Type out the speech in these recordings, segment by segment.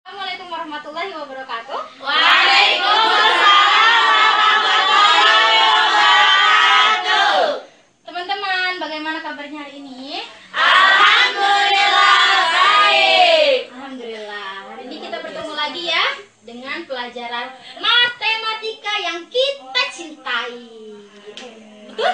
Assalamualaikum warahmatullahi wabarakatuh. Waalaikumsalam warahmatullahi wabarakatuh. Teman-teman, bagaimana kabarnya hari ini? Alhamdulillah baik. Alhamdulillah. Hari ini kita bertemu lagi ya dengan pelajaran matematika yang kita cintai. Betul?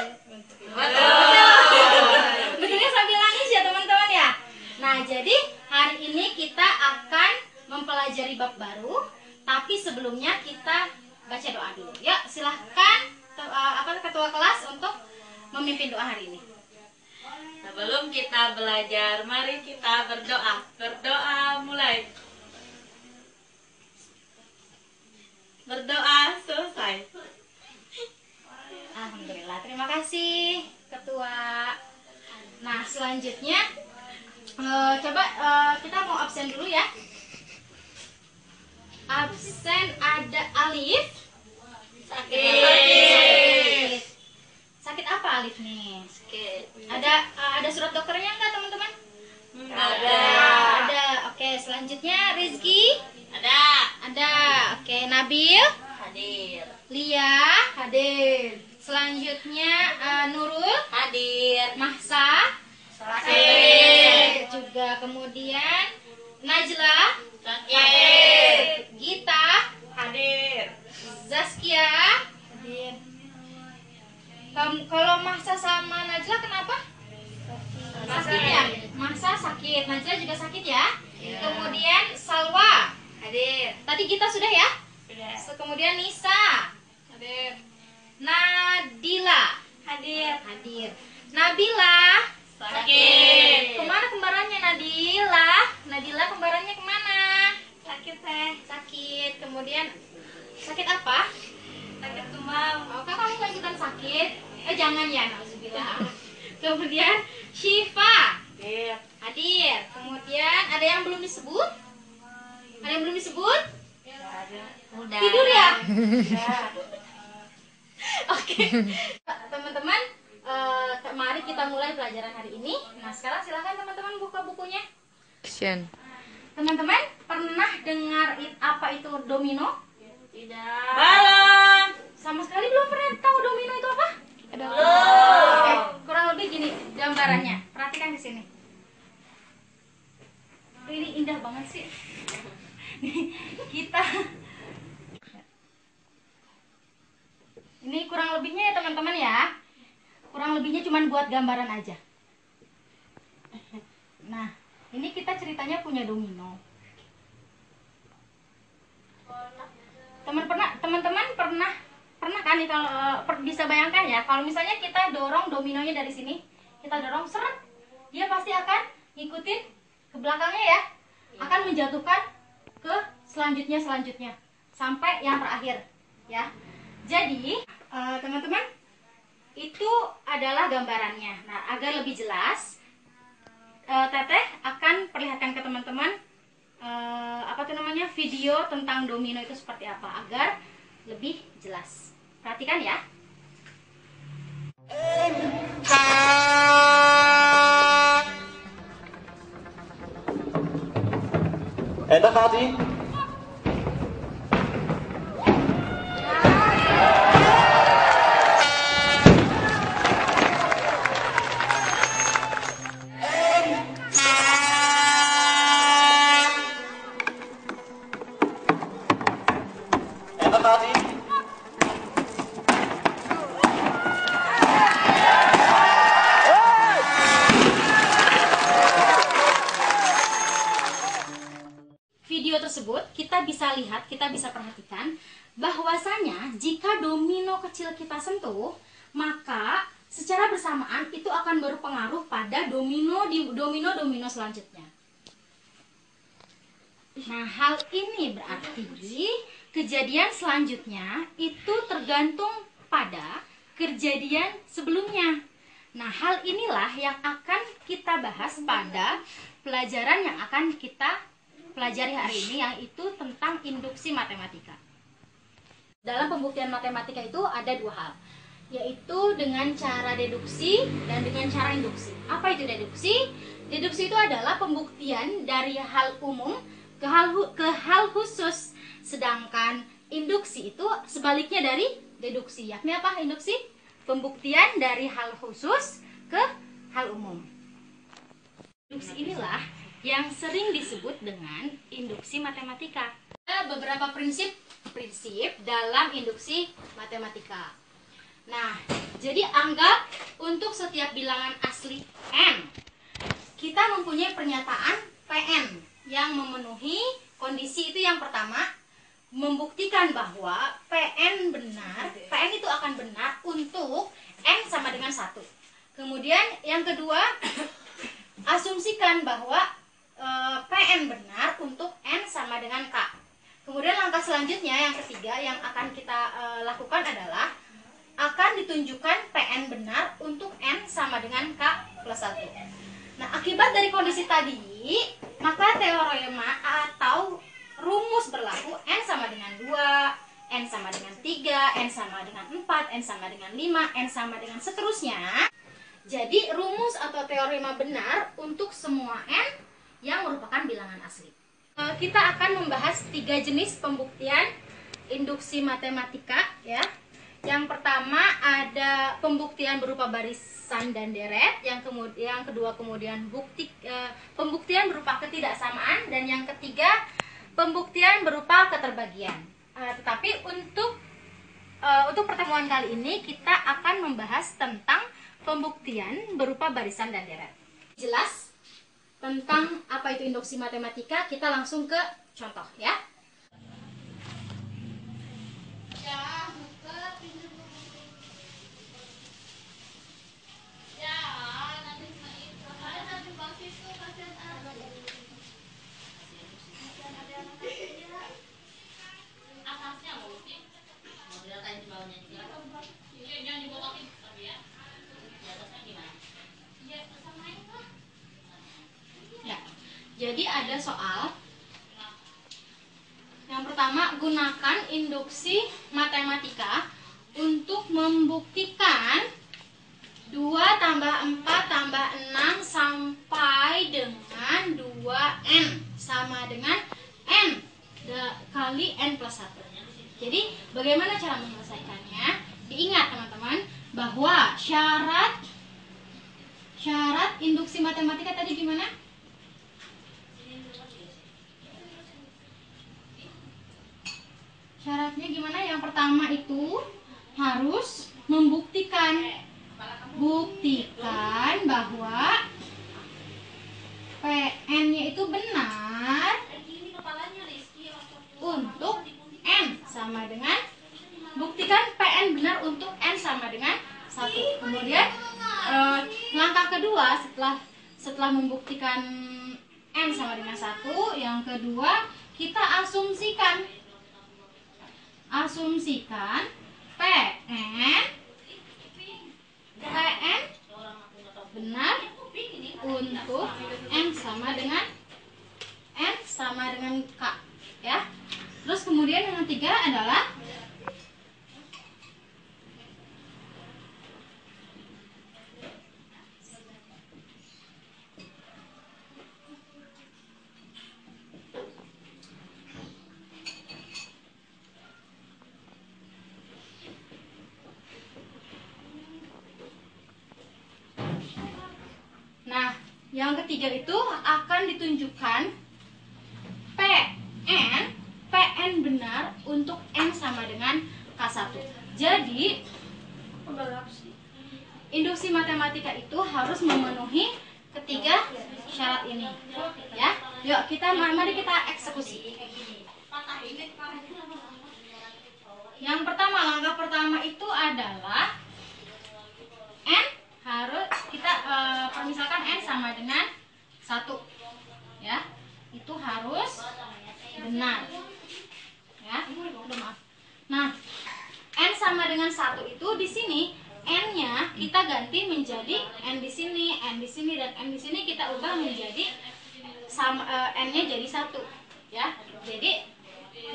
Betulnya sambil nangis ya teman-teman ya. Nah, jadi hari ini kita akan mempelajari bab baru, tapi sebelumnya kita baca doa dulu. Ya, silahkan ketua kelas untuk memimpin doa hari ini. Sebelum kita belajar, mari kita berdoa. Berdoa mulai. Berdoa selesai. Alhamdulillah, terima kasih ketua. Nah, selanjutnya kita mau absen dulu ya. Absen ada Alif. Sakit. Sakit apa Alif nih? Sakit. Ada surat dokternya enggak teman-teman? Ada. Ada. Oke, selanjutnya Rizky. Ada. Oke, Nabil. Hadir. Lia hadir. Selanjutnya Nurul. Hadir. Mahsa Sakit. juga. Kemudian Najla. Sakit. Gita. Hadir. Zaskia. Hadir. Kalau Mahsa sama Najla kenapa? Sakit ya? Mahsa sakit, Najla juga sakit ya? Iya. Kemudian Salwa. Hadir. Tadi kita sudah ya? Sudah. Kemudian Nisa. Hadir. Nadila. Hadir. Hadir. Nabila. Sakit. Kemana kembarannya Nadila? Nadila kembarannya kemana? Sakit teh. Sakit. Kemudian sakit apa? Sakit demam. Oh, kamu nggak ikutan sakit? Jangan ya, nauzubillah. Kemudian Syifa. Hadir. Hadir. Kemudian ada yang belum disebut? Ada yang belum disebut? Udah. Tidur ya? Udah. Oke. Teman-teman, mari kita mulai pelajaran hari ini. Nah, sekarang silakan teman-teman buka bukunya. Teman-teman, pernah dengar apa itu domino? Tidak. Belum. Sama sekali belum pernah tahu domino itu apa? Belum. Oke, kurang lebih gini gambarannya. Perhatikan di sini. Ini indah banget sih. Kita ini kurang lebihnya ya teman-teman ya. Kurang lebihnya cuma buat gambaran aja. Nah, ini kita ceritanya punya domino. Teman-teman pernah kan nih kalau bisa bayangkan ya, kalau misalnya kita dorong dominonya dari sini, kita dorong seret, dia pasti akan ngikutin ke belakangnya ya, akan menjatuhkan ke selanjutnya sampai yang terakhir ya. Jadi teman-teman, itu adalah gambarannya. Nah, agar lebih jelas, Teteh akan perlihatkan ke teman-teman video tentang domino itu seperti apa agar lebih jelas. Perhatikan ya. En daar gaat hij. En daar gaat hij. Video tersebut kita bisa lihat, kita bisa perhatikan bahwasanya jika domino kecil kita sentuh, maka secara bersamaan itu akan berpengaruh pada domino selanjutnya. Nah, hal ini berarti kejadian selanjutnya itu tergantung pada kejadian sebelumnya. Nah, hal inilah yang akan kita bahas pada pelajaran yang akan kita pelajari hari ini, yaitu tentang induksi matematika. Dalam pembuktian matematika itu ada dua hal, yaitu dengan cara deduksi dan dengan cara induksi. Apa itu deduksi? Deduksi itu adalah pembuktian dari hal umum ke hal khusus. Sedangkan induksi itu sebaliknya dari deduksi. Yakni apa induksi? Pembuktian dari hal khusus ke hal umum. Induksi inilah yang sering disebut dengan induksi matematika. Ada beberapa prinsip dalam induksi matematika. Nah, jadi anggap untuk setiap bilangan asli n, kita mempunyai pernyataan Pn yang memenuhi kondisi itu. Yang pertama, membuktikan bahwa Pn benar, Pn itu akan benar untuk n sama dengan 1. Kemudian yang kedua, asumsikan bahwa Pn benar untuk n sama dengan k. Kemudian langkah selanjutnya yang ketiga yang akan kita lakukan adalah akan ditunjukkan Pn benar untuk n sama dengan k plus 1. Nah, akibat dari kondisi tadi, maka teorema atau rumus berlaku n sama dengan 2, n sama dengan 3, n sama dengan 4, n sama dengan 5, n sama dengan seterusnya. Jadi rumus atau teorema benar untuk semua n yang merupakan bilangan asli. Kita akan membahas 3 jenis pembuktian induksi matematika ya. Yang pertama ada pembuktian berupa barisan dan deret, yang kedua kemudian pembuktian berupa ketidaksamaan, dan yang ketiga pembuktian berupa keterbagian. Tetapi untuk pertemuan kali ini kita akan membahas tentang pembuktian berupa barisan dan deret. Jelas tentang apa itu induksi matematika, kita langsung ke contoh ya. Jadi ada soal. Yang pertama, gunakan induksi matematika untuk membuktikan 2 tambah 4 tambah 6 sampai dengan 2n sama dengan n kali n plus 1. Jadi bagaimana cara menyelesaikannya? Diingat teman-teman bahwa syarat induksi matematika tadi gimana? Syaratnya gimana? Yang pertama itu harus buktikan bahwa Pn-nya itu benar untuk n sama dengan, buktikan Pn benar untuk n sama dengan 1. Kemudian langkah kedua setelah membuktikan n sama dengan 1, yang kedua kita asumsikan Pn benar untuk n sama dengan k ya. Terus kemudian yang ketiga adalah yang ketiga itu akan ditunjukkan Pn benar untuk n sama dengan K1. Jadi induksi matematika itu harus memenuhi ketiga syarat ini ya. Yuk mari kita eksekusi. Yang pertama, langkah pertama itu adalah n harus kita permisalkan n sama dengan 1 ya, itu harus benar ya. Maaf. Nah, n sama dengan 1 itu di sini n-nya kita ganti menjadi n di sini, dan n di sini kita ubah menjadi n-nya jadi 1 ya. Jadi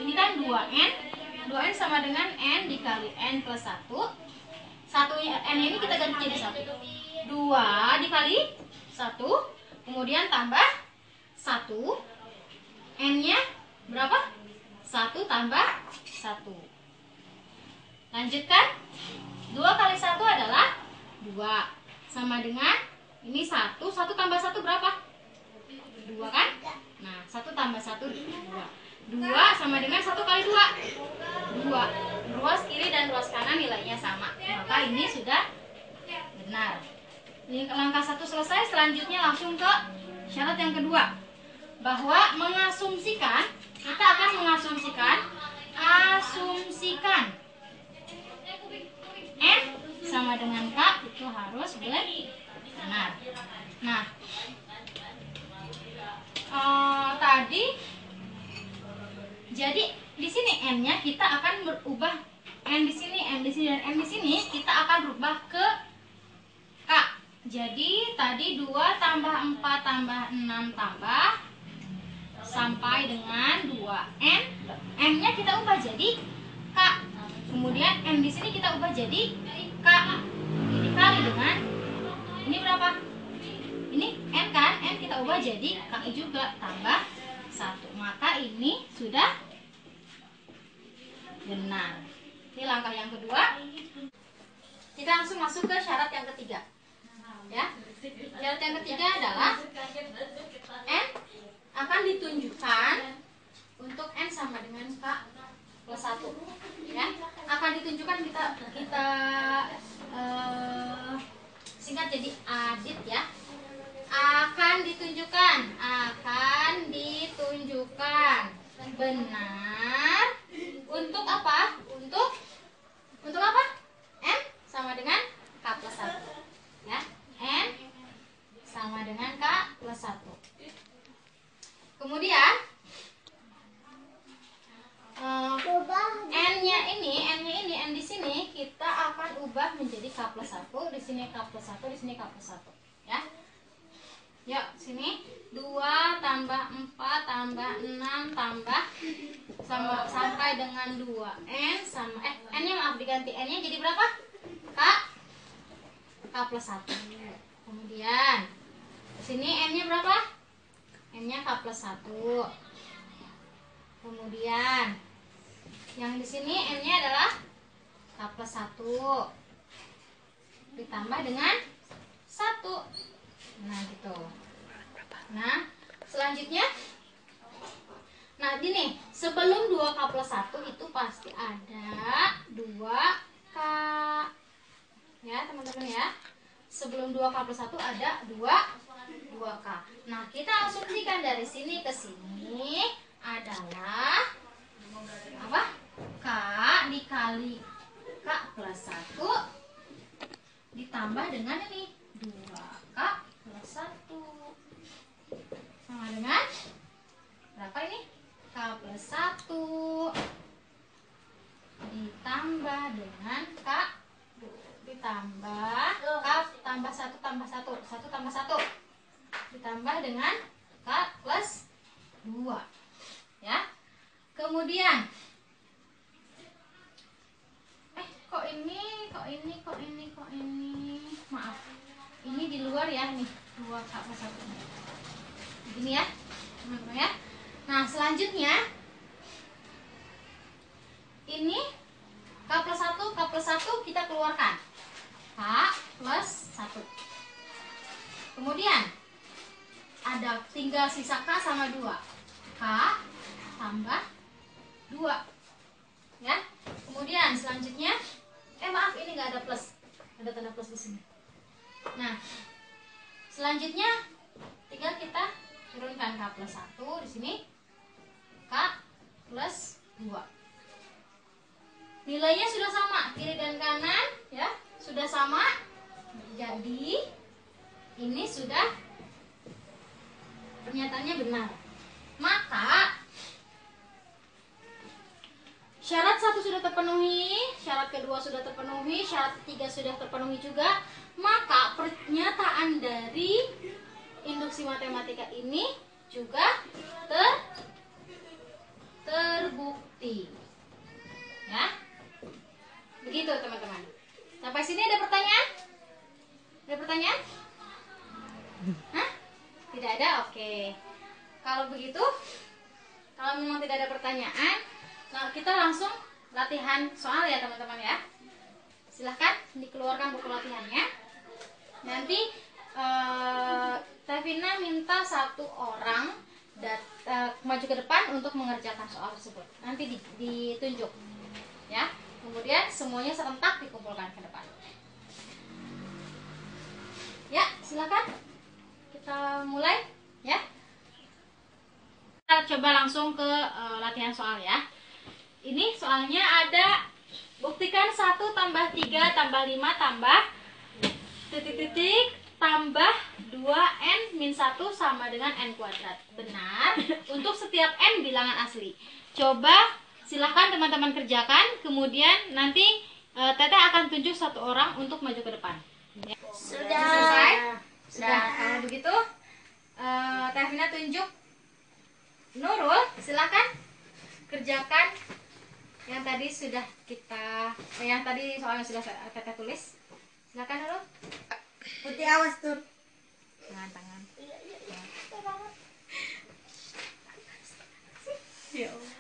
ini kan 2n sama dengan n dikali n plus 1. N ini kita ganti jadi 1. 2 dikali 1, kemudian tambah 1 N-nya berapa? 1 tambah 1. Lanjutkan. 2 kali 1 adalah 2. Sama dengan ini 1 tambah 1 berapa? 2 kan? Nah, 1 tambah 1 2. 2 sama dengan 1 kali 2 2. Ruas kiri dan ruas kanan nilainya sama. Maka ini sudah benar. Ini langkah 1 selesai. Selanjutnya langsung ke syarat yang kedua, bahwa mengasumsikan, kita akan mengasumsikan N sama dengan K itu harus benar. Nah, tadi jadi di sini N-nya kita akan berubah, N di sini dan N di sini kita akan berubah ke K. Jadi tadi 2 tambah 4 tambah 6 tambah sampai dengan 2N. N-nya kita ubah jadi K. Kemudian N di sini kita ubah jadi K. Dikali dengan ini berapa? Ini N kan? N kita ubah jadi K juga tambah 1. Maka ini sudah benar. Ini langkah yang kedua. Kita langsung masuk ke syarat yang ketiga. Ya. Syarat yang ketiga adalah N akan ditunjukkan untuk N sama dengan K plus 1. Ya. Akan ditunjukkan kita singkat jadi adit ya. Akan ditunjukkan benar untuk apa? Untuk apa? N sama dengan K plus 1. Ya. N sama dengan K plus 1. Kemudian N di sini kita akan ubah menjadi K plus 1, di sini K plus 1, di sini K plus 1. Ya. Yuk, sini 2 tambah 4 tambah 6 tambah sampai dengan 2N sama N-nya maaf diganti, N-nya jadi berapa? K plus 1. Kemudian sini N-nya berapa? N-nya K plus 1. Kemudian yang di sini N-nya adalah K plus 1 ditambah dengan 1. Nah gitu. Nah selanjutnya, nah gini, sebelum 2K plus 1 itu pasti ada 2K. Ya teman-teman ya. Sebelum 2K plus 1 ada 2K. Nah kita asumsikan dari sini ke sini adalah apa? K dikali K plus 1 ditambah dengan ini 2K plus 1 sama dengan berapa ini? K plus 1 ditambah dengan K ditambah K tambah 1 tambah 1 tambah 1 ditambah dengan K plus 2. Ya. Kemudian kok ini maaf, ini di luar ya nih 2K plus 1 begini ya teman-teman ya. Nah selanjutnya ini K plus 1 kita keluarkan, K plus 1. Kemudian ada tinggal sisa K sama 2, K tambah 2 ya. Kemudian selanjutnya maaf ini nggak ada plus, ada tanda plus di sini. Nah selanjutnya tinggal kita turunkan K plus 1 di sini, K plus 2. Nilainya sudah sama, kiri dan kanan ya sudah sama. Jadi ini sudah pernyataannya benar. Maka syarat 1 sudah terpenuhi, syarat kedua sudah terpenuhi, syarat ketiga sudah terpenuhi juga. Maka pernyataan dari induksi matematika ini juga terbukti. Ya. Begitu teman-teman. Sampai sini ada pertanyaan? Ada pertanyaan? Hah? Tidak ada? Oke. Kalau begitu Kalau memang tidak ada pertanyaan, nah kita langsung latihan soal ya teman-teman ya. Silahkan dikeluarkan buku latihannya. Nanti Tevina minta satu orang maju ke depan untuk mengerjakan soal tersebut. Nanti ditunjuk ya. Kemudian semuanya serentak dikumpulkan ke depan. Ya, silakan. Kita mulai ya. Kita coba langsung ke latihan soal ya. Ini soalnya ada buktikan 1 tambah 3 tambah 5 tambah titik-titik tambah 2n min 1 sama dengan n kuadrat. Benar untuk setiap n bilangan asli. Coba silahkan teman-teman kerjakan. Kemudian nanti Teteh akan tunjuk satu orang untuk maju ke depan ya. Sudah. Selesai? Sudah. Kalau begitu Tevina tunjuk Nurul, silahkan kerjakan yang tadi sudah yang tadi soalnya sudah Teteh tulis. Silakan Nurul. Putih awas tuh. Tangan. Ya Allah.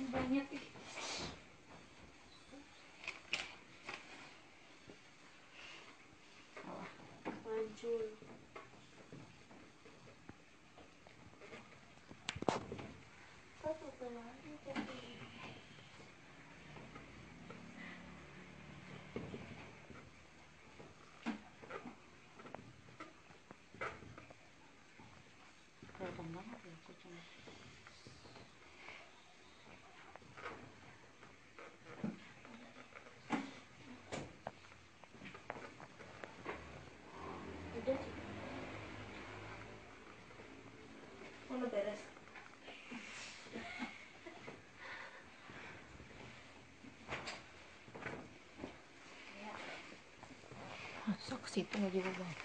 Banyak nih. Udah beres. Masuk ke situ nggak juga bang.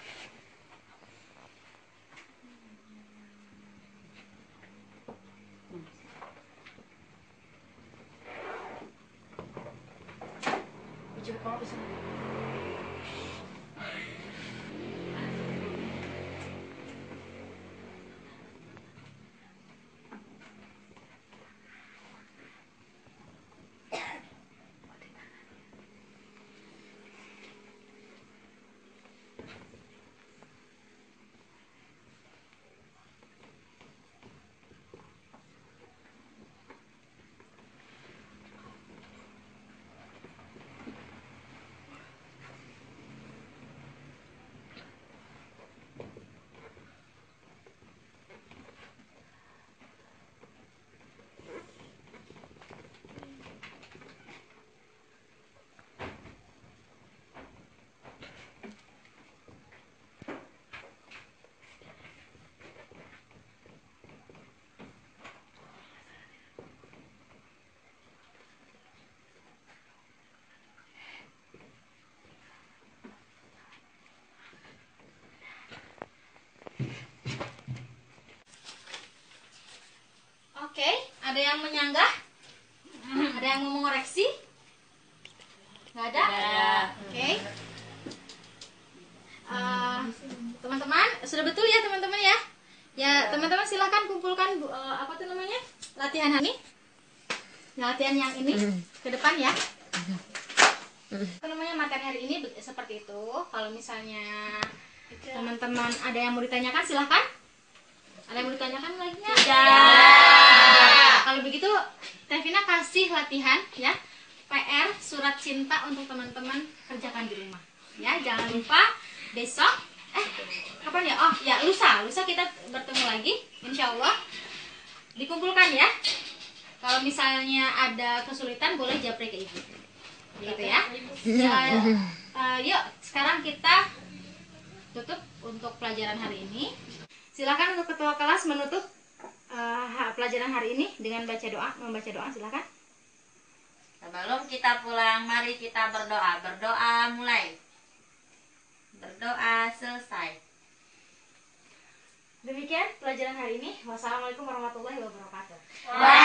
Coba kalau bisa. Oke, ada yang menyanggah? Ada yang mau mengoreksi? Nggak ada? Oke. Teman-teman, sudah betul ya teman-teman ya? Ya, teman-teman silahkan kumpulkan apa tuh namanya? Latihan ini. Latihan yang ini ke depan ya. Apa namanya materi hari ini seperti itu. Kalau misalnya teman-teman ada yang mau ditanyakan silahkan. Ada yang mau ditanyakan lagi nggak? Kalau begitu Tevina kasih latihan ya, PR surat cinta untuk teman-teman kerjakan di rumah ya. Jangan lupa besok kapan ya? Oh ya, lusa kita bertemu lagi insya Allah. Dikumpulkan ya. Kalau misalnya ada kesulitan boleh japri ke ibu gitu ya. Yuk sekarang kita tutup untuk pelajaran hari ini. Silakan untuk ketua kelas menutup pelajaran hari ini dengan membaca doa. Silakan. Sebelum kita kita pulang, mari kita berdoa. Berdoa mulai. Berdoa selesai. Demikian pelajaran hari ini. Wassalamualaikum warahmatullahi wabarakatuh. Waalaikumsalam.